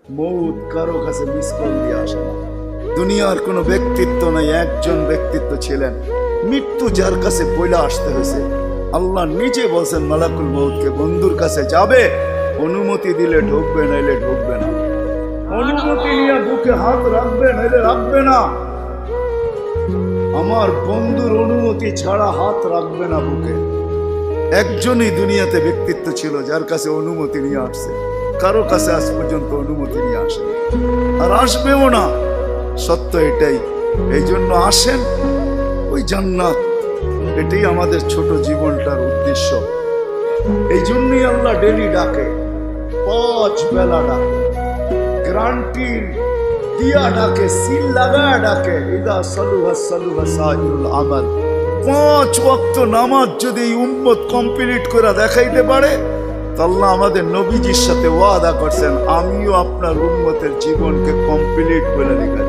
মৌত কারো কাছে মিস কল দিয়ে আসে না। দুনিয়ার কোনো ব্যক্তিত্ব নাই, একজন ব্যক্তিত্ব ছিলেন, মৃত্যু যার কাছে বইলা আসতে হয়েছে। আল্লাহ নিজে বলছেন মালাকুল মৌতকে, বন্ধুর কাছে যাবে, অনুমতি দিলে ঢুকবে, নাইলে ঢুকবে না। অনুমতি নিয়ে বুকে হাত রাখবে, নাইলে রাখবে না। আমার বন্ধুর অনুমতি ছাড়া হাত রাখবে না বুকে। একজনই দুনিয়াতে ব্যক্তিত্ব ছিল যার কাছে অনুমতি নিয়ে আসছে, কারো কাছে আজ পর্যন্ত অনুমতি নিয়ে আসে আর আসবেও না। সত্য এটাই। এই জন্য আসেন, ওই জান্নাত, এটাই আমাদের ছোট জীবনটার উদ্দেশ্য। এই জন্যই আল্লাহ ডেলি ডাকে, 5 বেলা ডাকে, গ্যারান্টি দিয়া ডাকে, সিল লাগায় ডাকে। ইদা সালুহা সালুহা সাইরুল আমাল। 5 ওয়াক্ত নামাজ যদি এই উম্মত কমপ্লিট করে দেখাইতে পারে, আল্লাহ আমাদের নবীজির সাথে ওয়াদা করছেন, আমিও আপনার উম্মতের জীবনকে কমপ্লিট করে লিখে